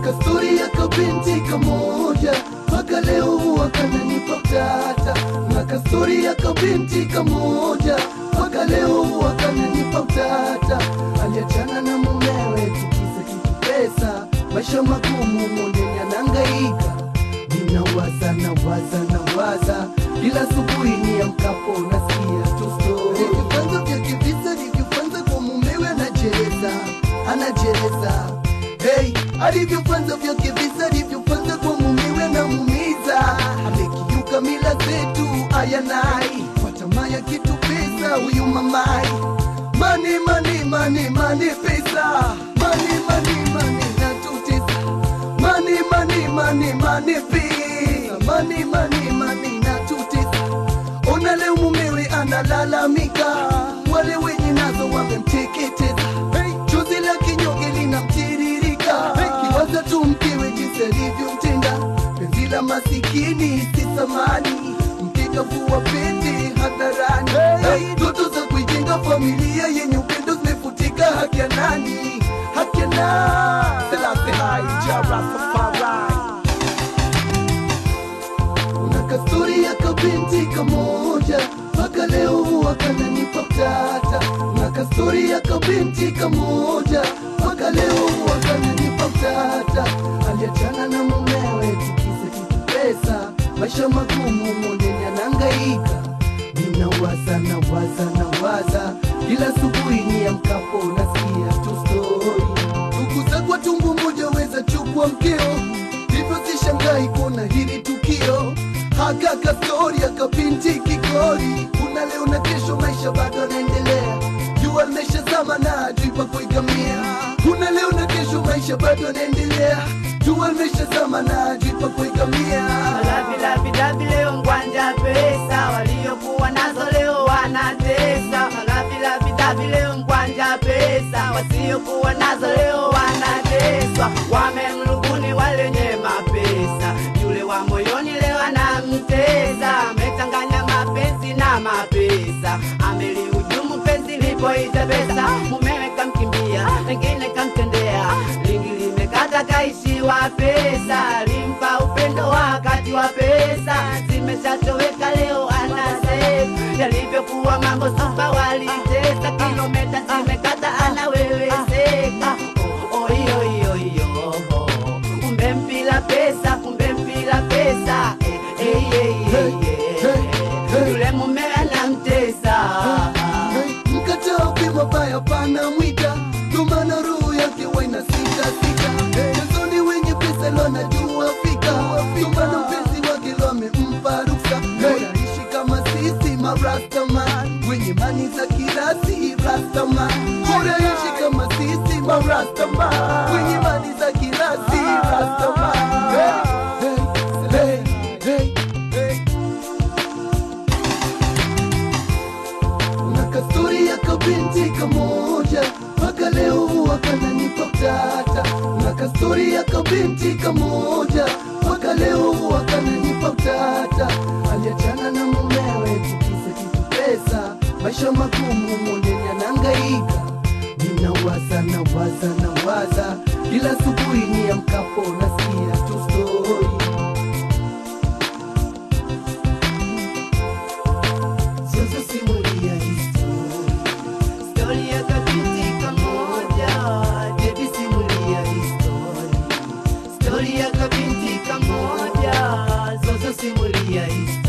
Kastori ya kabinti kamoja mpaka leo wakananipa utata. Na kastori ya kabinti kamoja mpaka leo wakananipa utata. Aliachana na mumewe tikisa kitu pesa, maisha magumu mondeni anangaika. Ninawaza nawaza ila asubuhi niamkapo nasikia tu story. Nikifanza vya kivisa, nikifanza kwa mumewe anajeleza. Hey, alivyofanza vya kivisa, alivyofanza kwa mumewe na mumiza. Amekiuka mila zetu ayanai, kwa tamaa ya kitu pesa huyu mamai. Money pesa, money natutesa. Money pesa, money natutesa. Ona leo mumewe analalamika, wale wenye nazo wamemteketeza. Hey, chozi la kinyonge linamtiririka, kiwaza tu mkewe jinsi alivyomtenda. Penzi la masikini si thamani, mkikavua pende hadharani. Ndoto za kuijenga familia yenye upendo zimefutika. Haki ya nani? Haki ya nani? Selassie hai Rastafari. Una kastori ya kabinti kamoja mpaka leo wakananipa utata. Una kastori ya kabinti kamoja mpaka leo wakananipa utata. Aliachana na mumewe tikisa kitu pesa, maisha magumu mondeni anangaika. Ninawaza ila asubuhi niamkapo nasikia tu story. Ndugu zangu wa tumbo moja weza chukua mkeo, hivyo sishangai kuona hili tukio. Haka kastori ya kabinti kikori, kuna leo na kesho maisha bado yanaendelea. Jua limeshazama na hajui pa kuigamia. Kuna leo na kesho maisha bado yanaendelea. Jua limeshazama na hajui pa kuigamia. Lapi leo ngwanja pesa, waliokuwa nazo leo wanatesa. Lapi leo ngwanja pesa, wasiokuwa nazo leo wanateswa. Wamemrubuni wale nye mapesa, yule wa moyoni leo anamtesa. Amechanganya mapenzi na mapesa, amelihujumu penzi lipoita pesa. Mumewe kamkimbia, lingine kamtendea, lingi limekata kaishiwa pesa. Limpa upendo wakati wa pesa, zimeshatoweka leo anasema. Yalivyokuwa mambo sasa walitesa, kilomita zimekata anaweweseka. Iyo kumbe mpila pesa, yule mume anamtesa. Mkataa pima baya pana mwita, tumana roho yake waina sita. Mezoni wenye pesa lo anajua fika, tumana mpenzi wake lo amempa ruksa. Unaishi kama sisi marastaman, wenye mani za kirasi rastaman. Unaishi kama sisi marastaman, wenye mani za kirasi rastaman. Kastori ya kabinti kamoja mpaka leo wakananipa utata. Na kastori ya kabinti kamoja mpaka leo wakananipa utata. Aliachana na mumewe tikisa kitu pesa, maisha magumu mondeni anangaika. Ninawaza ila asubuhi niamkapo nasikia tu story. Story ya kabinti kamoja, Zozo simulia historia.